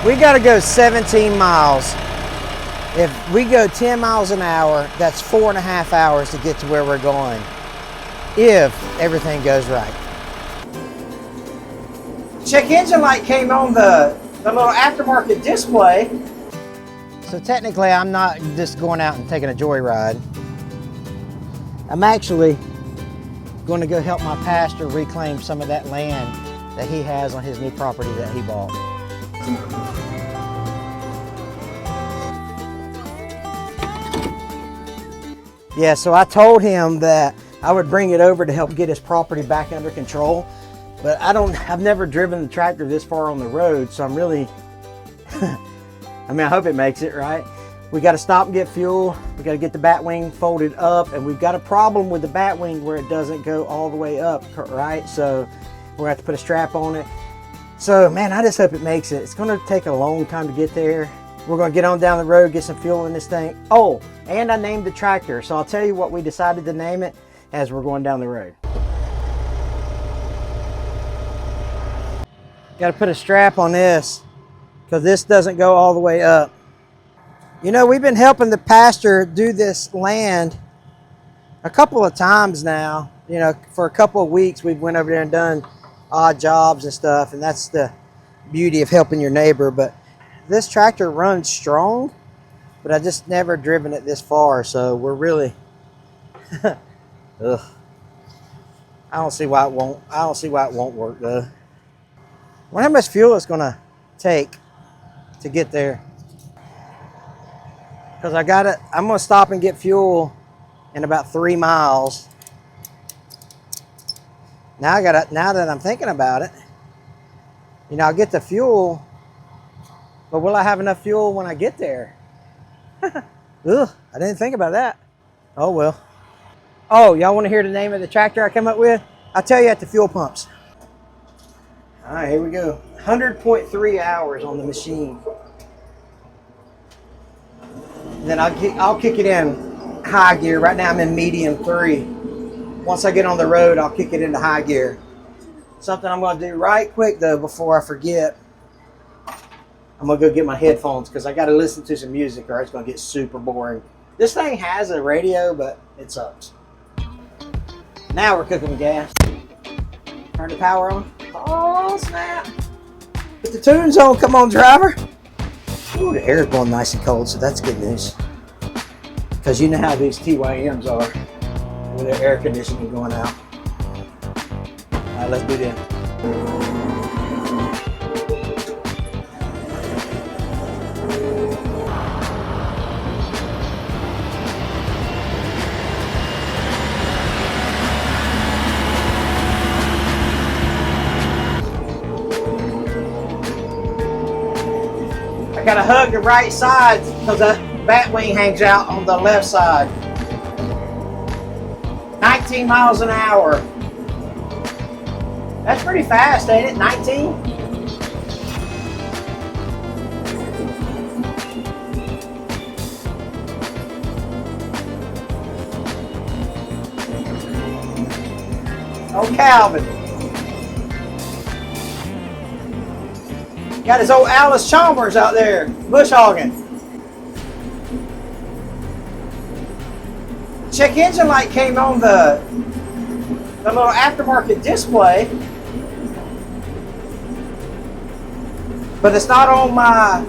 We got to go 17 miles. If we go 10 miles an hour, that's 4.5 hours to get to where we're going, if everything goes right. Check engine light came on the little aftermarket display. So technically, I'm not just going out and taking a joyride. I'm actually going to go help my pastor reclaim some of that land that he has on his new property that he bought. Yeah, so I told him that I would bring it over to help get his property back under control, but I've never driven the tractor this far on the road, so I'm really, I mean, I hope it makes it, right? We got to stop and get fuel. We got to get the bat wing folded up, and we've got a problem with the bat wing where it doesn't go all the way up, right? So we're gonna have to put a strap on it. So man, I just hope it makes it. It's gonna take a long time to get there. We're gonna get on down the road, get some fuel in this thing. Oh, and I named the tractor. So I'll tell you what we decided to name it as we're going down the road. Got to put a strap on this because this doesn't go all the way up. You know, we've been helping the pastor do this land a couple of times now. You know, for a couple of weeks we've went over there and done odd jobs and stuff, and that's the beauty of helping your neighbor. But this tractor runs strong, but I just never driven it this far, so we're really ugh. I don't see why it won't work though. I wonder how much fuel it's gonna take to get there. Because I'm gonna stop and get fuel in about 3 miles. Now now that I'm thinking about it, you know, I'll get the fuel, but will I have enough fuel when I get there? Ugh, I didn't think about that. Oh well. Oh, y'all want to hear the name of the tractor I come up with? I'll tell you at the fuel pumps. All right, here we go. 100.3 hours on the machine. Then I'll kick it in high gear. Right now I'm in medium 3. Once I get on the road, I'll kick it into high gear. Something I'm going to do right quick though before I forget. I'm going to go get my headphones because I got to listen to some music or it's going to get super boring. This thing has a radio, but it sucks. Now we're cooking with gas. Turn the power on. Oh snap! Put the tunes on. Come on, driver. Ooh, the air's blowing nice and cold, so that's good news. Because you know how these TYMs are with their air conditioning going out. All right, let's do this. I gotta hug the right side because the bat wing hangs out on the left side. 19 miles an hour. That's pretty fast, ain't it? 19? Oh, Calvin. Got his old Alice Chalmers out there, bush hogging. Check engine light came on the little aftermarket display, but it's not on my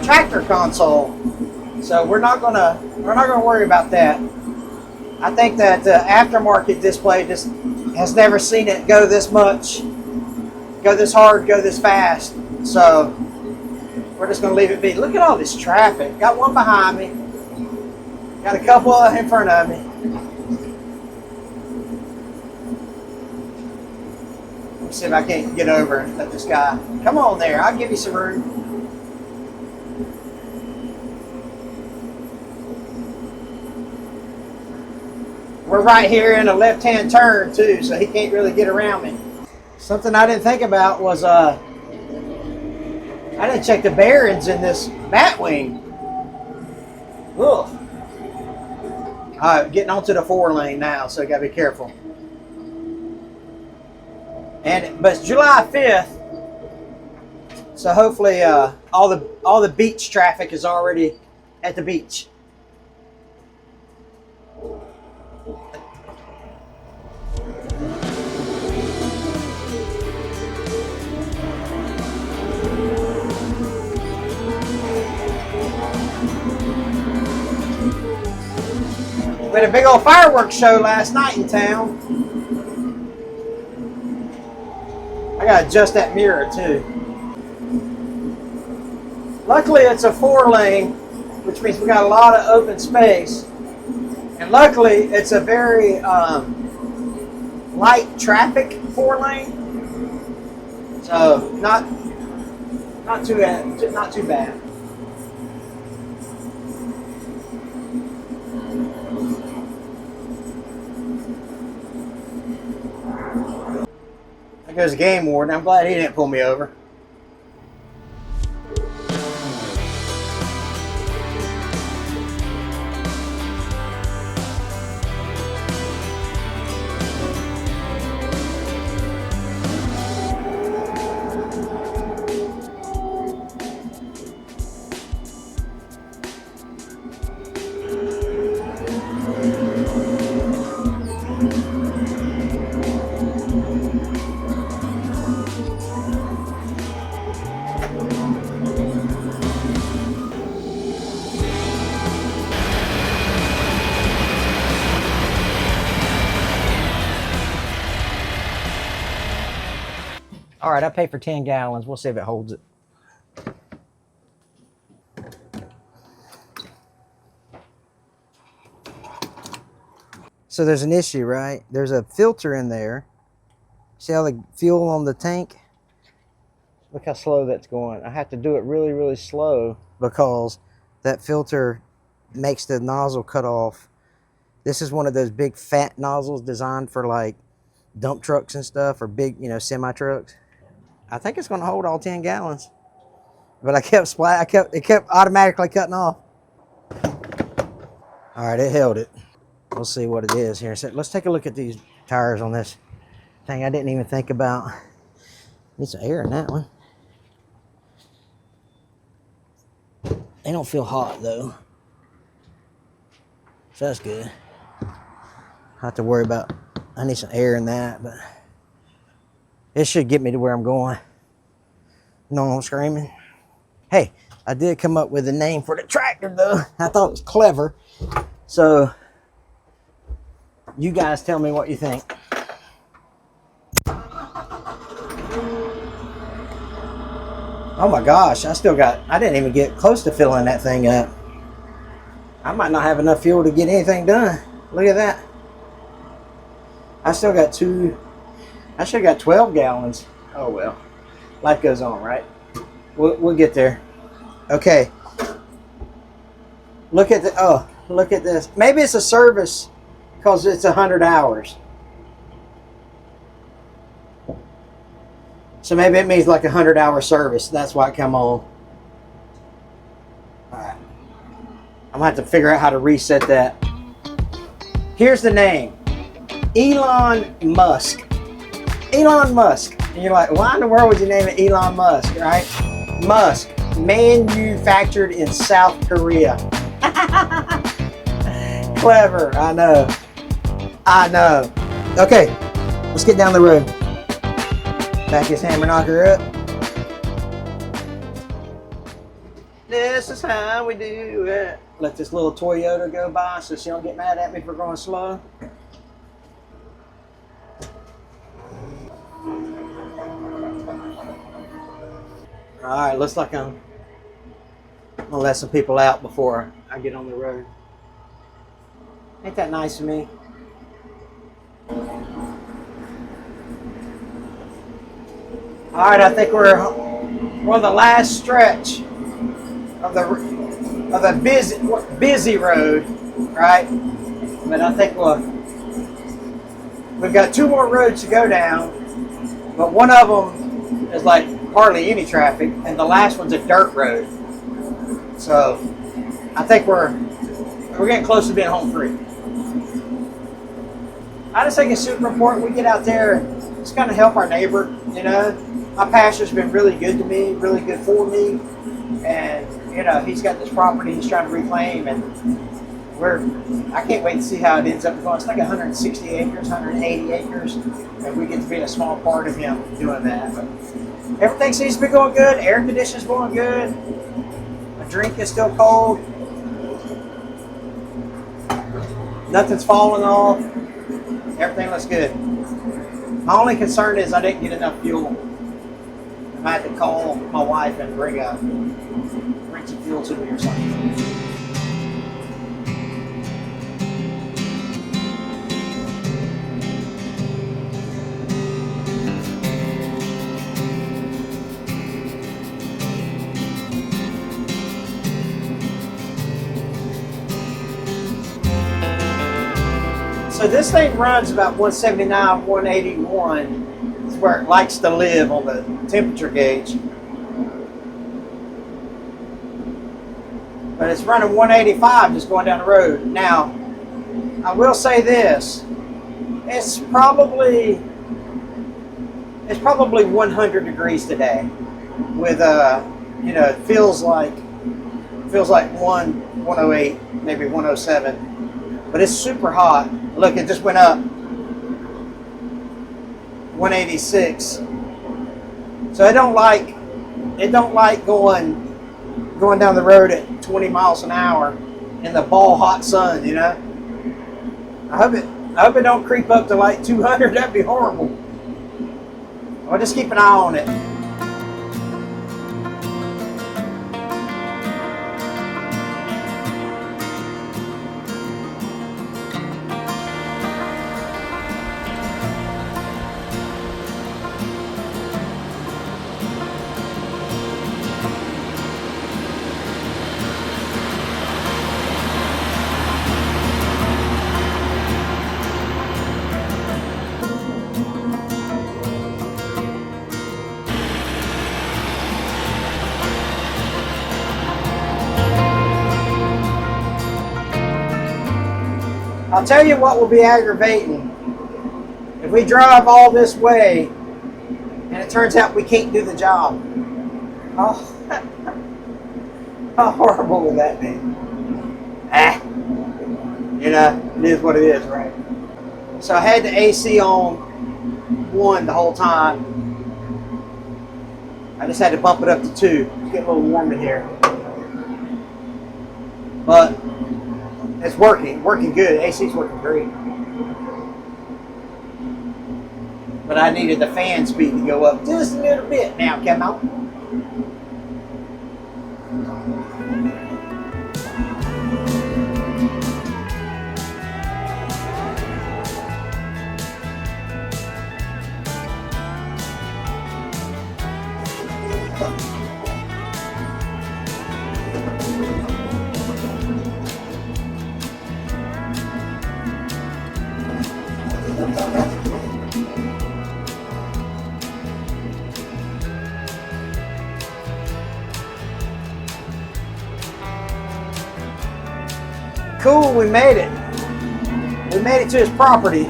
tractor console. So we're not gonna worry about that. I think that the aftermarket display just has never seen it go this much, go this hard, go this fast. So we're just gonna leave it be. Look at all this traffic. Got one behind me. Got a couple in front of me. Let's see if I can't get over and let this guy. Come on there, I'll give you some room. We're right here in a left-hand turn too, so he can't really get around me. Something I didn't think about was I didn't check the bearings in this bat wing. Ugh. All right, getting onto the 4 lane now, so you gotta be careful. But it's July 5th, so hopefully all the beach traffic is already at the beach. We had a big old fireworks show last night in town. I gotta adjust that mirror too. Luckily it's a 4-lane, which means we got a lot of open space. And luckily it's a very light traffic 4-lane. So not too bad. There goes the game warden. I'm glad he didn't pull me over. All right, I paid for 10 gallons. We'll see if it holds it. So there's an issue, right? There's a filter in there. See how the fuel on the tank? Look how slow that's going. I have to do it really, really slow because that filter makes the nozzle cut off. This is one of those big fat nozzles designed for like dump trucks and stuff, or big, semi trucks. I think it's going to hold all 10 gallons, but it kept automatically cutting off. All right, it held it. We'll see what it is here. So let's take a look at these tires on this thing. I didn't even think about. Need some air in that one. They don't feel hot though, so that's good. I have to worry about. I need some air in that, but it should get me to where I'm going. No one screaming. Hey, I did come up with a name for the tractor though. I thought it was clever. So you guys tell me what you think. Oh my gosh, I didn't even get close to filling that thing up. I might not have enough fuel to get anything done. Look at that. I still got I should have got 12 gallons. Oh well, life goes on, right? We'll get there. Okay. Look at this. Maybe it's a service because it's 100 hours. So maybe it means like 100-hour service. That's why it come on. All right. I'm gonna have to figure out how to reset that. Here's the name. Elon Musk. Elon Musk. And you're like, why in the world would you name it Elon Musk, right? Musk, manufactured in South Korea. Clever, I know. Okay, let's get down the road. Back his hammer knocker up. This is how we do it. Let this little Toyota go by so she don't get mad at me for going slow. Alright, looks like I'm gonna let some people out before I get on the road. Ain't that nice of me? Alright, I think we're on the last stretch of the busy road, right? But I think we've got 2 more roads to go down, but one of them is like hardly any traffic, and the last one's a dirt road. So I think we're getting close to being home free. I just think it's super important we get out there, just kind of help our neighbor. You know, my pastor's been really good to me, really good for me, and you know, he's got this property he's trying to reclaim, and I can't wait to see how it ends up going. It's like 160 acres, 180 acres, and we get to be a small part of him doing that. But everything seems to be going good. Air conditioning's going good. My drink is still cold. Nothing's falling off. Everything looks good. My only concern is I didn't get enough fuel. I might have to call my wife and bring some fuel to me or something. So this thing runs about 179, 181. It's where it likes to live on the temperature gauge. But it's running 185 just going down the road. Now, I will say this. It's probably 100 degrees today. With you know, it feels like 108, maybe 107. But it's super hot. Look, it just went up 186. So it don't like going down the road at 20 miles an hour in the ball hot sun, you know. I hope it don't creep up to like 200. That'd be horrible. I'll just keep an eye on it. I'll tell you what will be aggravating. If we drive all this way and it turns out we can't do the job. Oh, how horrible will that be? You know, it is what it is, right? So I had the AC on 1 the whole time. I just had to bump it up to 2. It's getting a little warm in here. But it's working good. AC's working great. But I needed the fan speed to go up just a little bit now, come on. Cool, we made it. We made it to his property.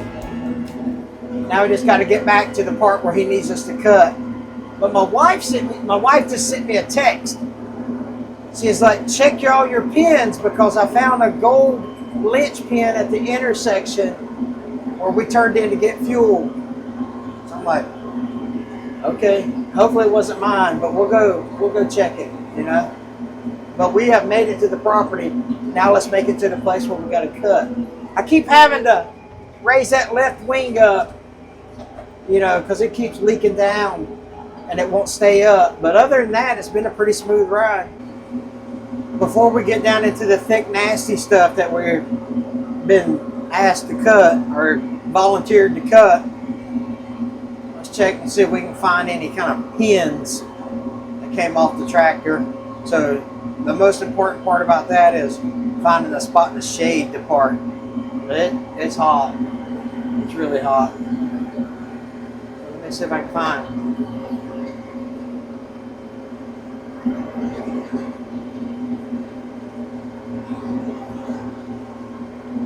Now we just got to get back to the part where he needs us to cut. But my wife just sent me a text. She's like, check all your pins because I found a gold lynch pin at the intersection where we turned in to get fuel. So I'm like, okay, hopefully it wasn't mine, but we'll go check it, you know. But we have made it to the property. Now let's make it to the place where we got to cut. I keep having to raise that left wing up, you know, because it keeps leaking down and it won't stay up. But other than that, it's been a pretty smooth ride. Before we get down into the thick, nasty stuff that we've been asked to cut or volunteered to cut, let's check and see if we can find any kind of pins that came off the tractor. So the most important part about that is finding a spot in the shade to park. But it's hot. It's really hot. Let me see if I can find it.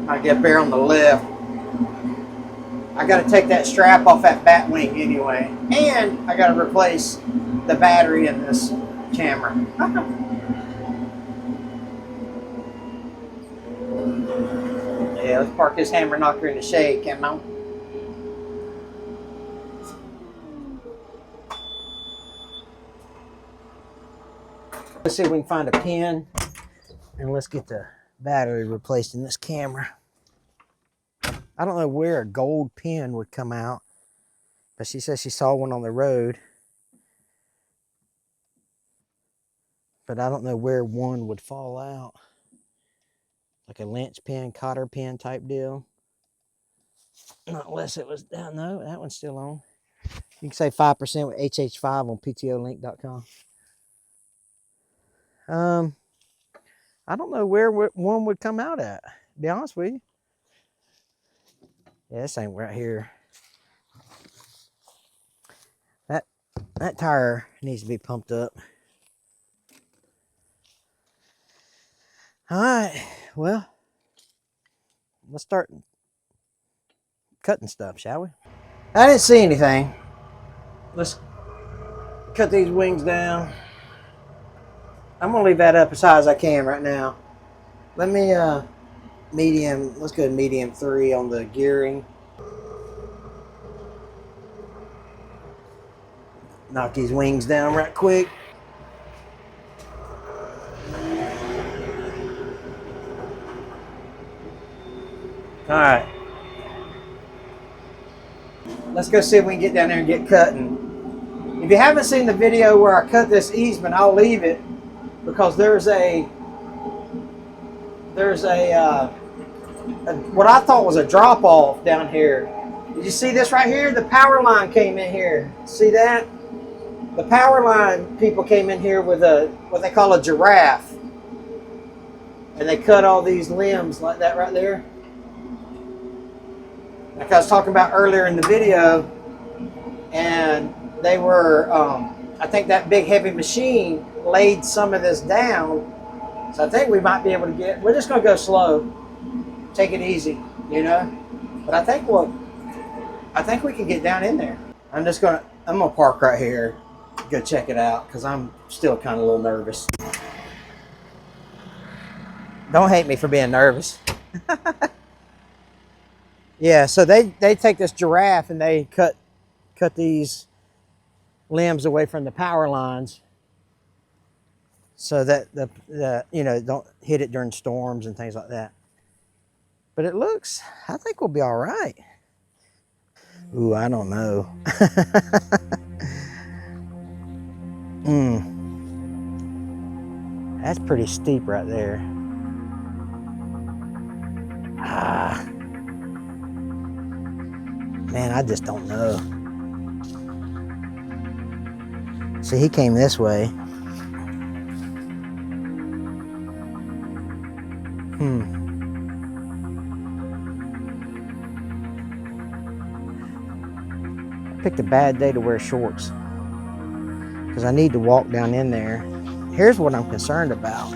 I get up there on the left. I got to take that strap off that bat wing anyway. And I got to replace the battery in this camera. Yeah, let's park this hammer knocker in the shade, come on. Let's see if we can find a pin, and let's get the battery replaced in this camera. I don't know where a gold pin would come out, but she says she saw one on the road. But I don't know where one would fall out. Like a lynch pin, cotter pin type deal. Not unless it was down. No, that one's still on. You can save 5% with HH5 on PTOlink.com. I don't know where one would come out at, to be honest with you. Yeah, this ain't right here. That tire needs to be pumped up. All right, well, let's start cutting stuff, shall we? I didn't see anything. Let's cut these wings down. I'm gonna leave that up as high as I can right now. Let me medium, let's go to medium 3 on the gearing. Knock these wings down right quick. All right. Let's go see if we can get down there and get cutting. If you haven't seen the video where I cut this easement, I'll leave it because there's a what I thought was a drop off down here. Did you see this right here? The power line came in here. See that? The power line people came in here with what they call a giraffe. And they cut all these limbs like that right there. Like I was talking about earlier in the video. And they were, I think that big heavy machine laid some of this down. So I think we might be able to we're just going to go slow. Take it easy, you know? But I think we can get down in there. I'm going to park right here. Go check it out because I'm still kind of a little nervous. Don't hate me for being nervous. Yeah, so they take this giraffe and they cut these limbs away from the power lines so that the don't hit it during storms and things like that. But I think we'll be all right. Ooh, I don't know. That's pretty steep right there. Man, I just don't know. See, he came this way. I picked a bad day to wear shorts because I need to walk down in there. Here's what I'm concerned about.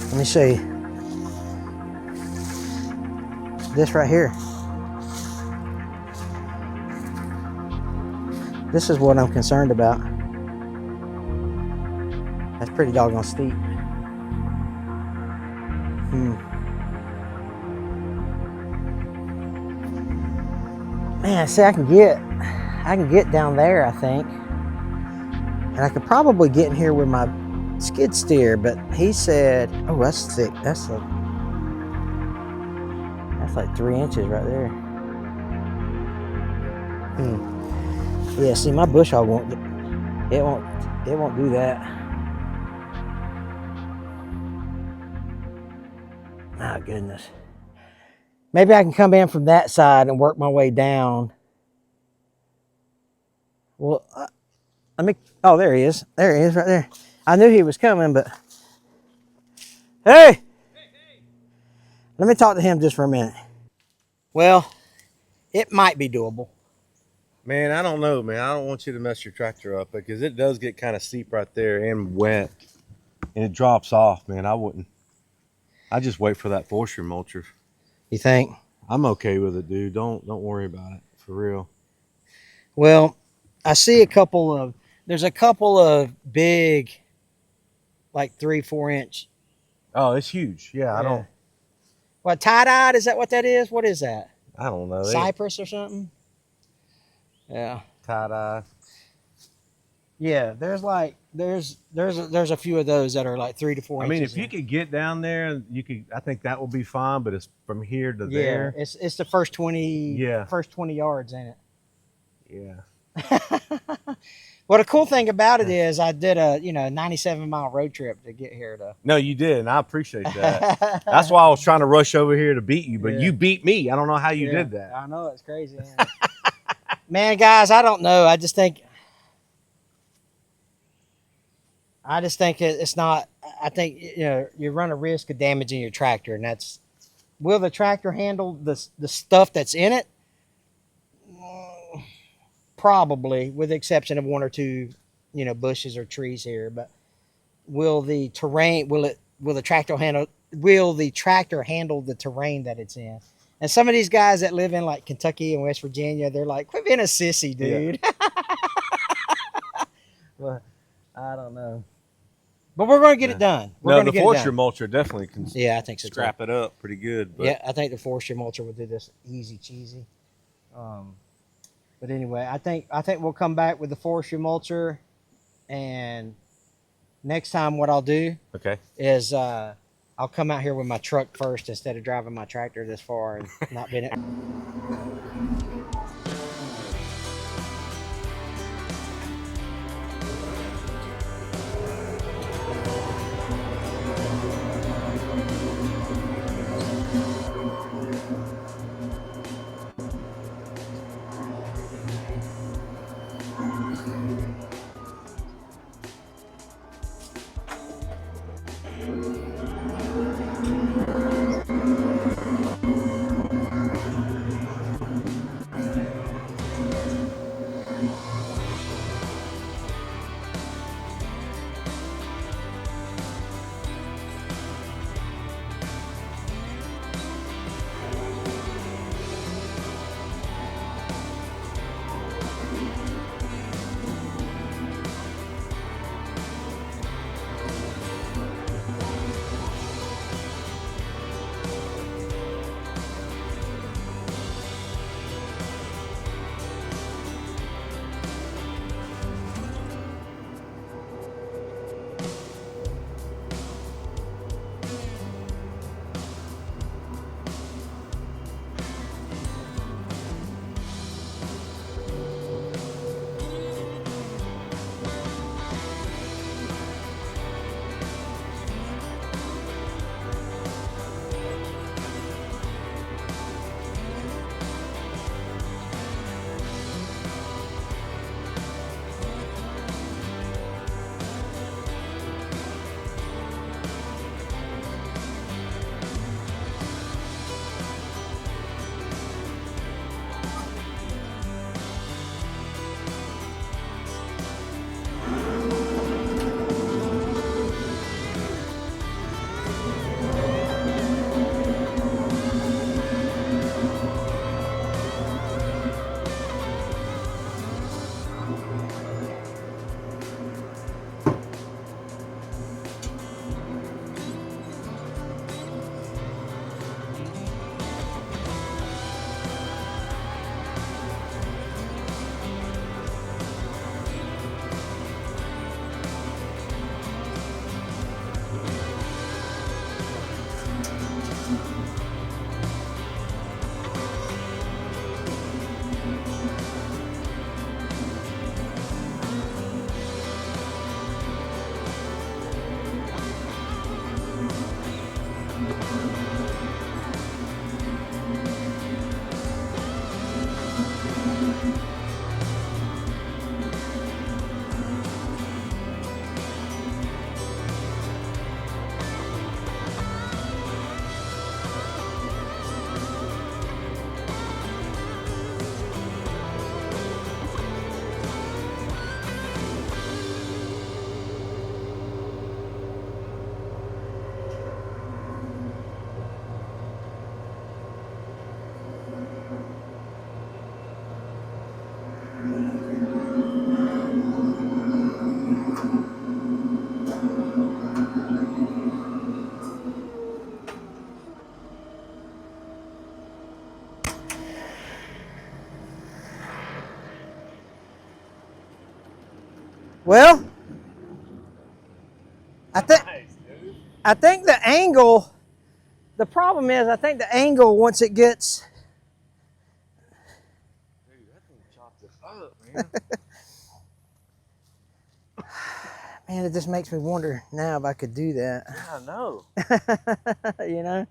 Let me show you. This right here. This is what I'm concerned about. That's pretty doggone steep. Man, see, I can get down there, I think. And I could probably get in here with my skid steer, but he said, oh, that's thick. That's like 3 inches right there. Yeah, see, my bush hog won't do that. My goodness. Maybe I can come in from that side and work my way down. Well, oh, there he is. There he is right there. I knew he was coming, but hey! Let me talk to him just for a minute. Well, it might be doable. Man, I don't know, man. I don't want you to mess your tractor up because it does get kind of steep right there and wet. and it drops off, man, I wouldn't. I just wait for that forestry mulcher. You think? I'm okay with it, dude. Don't worry about it, for real. Well, I see there's a couple of big, like 3-4 inch. Oh, it's huge. Yeah, Yeah. What, tie-dyed? Is that what that is? What is that? I don't know. Cypress or something? Yeah. Tie-dye. Yeah, there's a few of those that are like 3 to 4 I inches. mean, if you could get down there, I think that will be fine. But it's from here to yeah, there. it's the first 20 yards, ain't it? Yeah. Well, the cool thing about it is I did a 97-mile road trip to get here to. No, you did, and I appreciate that. That's why I was trying to rush over here to beat you, but Yeah. you beat me. I don't know how you did that. I know, it's crazy. Man, guys, I don't know. I just think it's not. I think you run a risk of damaging your tractor, and that's. Will the tractor handle the stuff that's in it? Probably, with the exception of one or two, bushes or trees here. But will the terrain? Will the tractor handle? Will the tractor handle the terrain that it's in? And some of these guys that live in like Kentucky and West Virginia, they're like, "Quit being a sissy, dude." Yeah. Well, I don't know. But we're going to get it done. The forestry mulcher definitely can. Yeah, I think so. Scrap it up pretty good. But. Yeah, I think the forestry mulcher will do this easy cheesy. But anyway, I think we'll come back with the forestry mulcher, and next time what I'll do is I'll come out here with my truck first instead of driving my tractor this far and not being it. Well, I think Nice, dude. I think the angle. The problem is, I think the angle once it gets. Dude, that thing chopped it up, man. Man, it just makes me wonder now if I could do that. Yeah, I know. You know,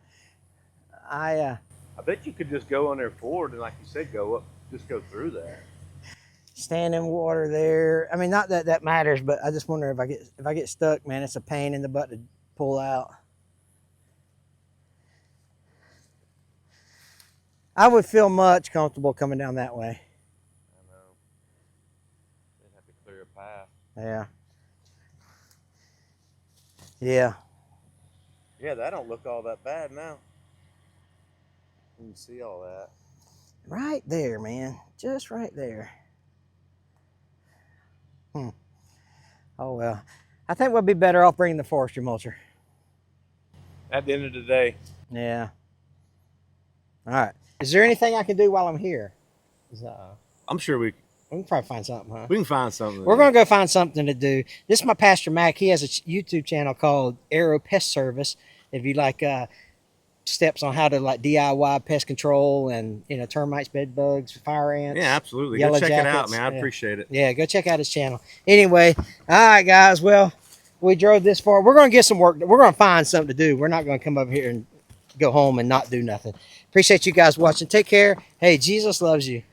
I I bet you could just go on there forward and, like you said, go up, just go through there. stand in water there. I mean, not that that matters, but I just wonder if I get stuck, man, it's a pain in the butt to pull out. I would feel much comfortable coming down that way. I know. They'd have to clear a path. Yeah. Yeah. Yeah, that don't look all that bad now. You can see all that. Right there, man. Just right there. Oh, well. I think we'll be better off bringing the forestry mulcher. At the end of the day. Yeah. All right. Is there anything I can do while I'm here? I'm sure we We can probably find something, huh? can find something. We're going to go find something to do. This is my Pastor Mac. He has a YouTube channel called Arrow Pest Service. If you like steps on how to like DIY pest control and, you know, termites, bed bugs, fire ants. Yeah, absolutely. Yellow Go check it out, jackets. man. I Yeah. appreciate it. Yeah, go check out his channel. Anyway, all right, guys. Well, we drove this far. We're going to get some work. We're going to find something to do. We're not going to come up here and go home and not do nothing. Appreciate you guys watching. Take care. Hey, Jesus loves you.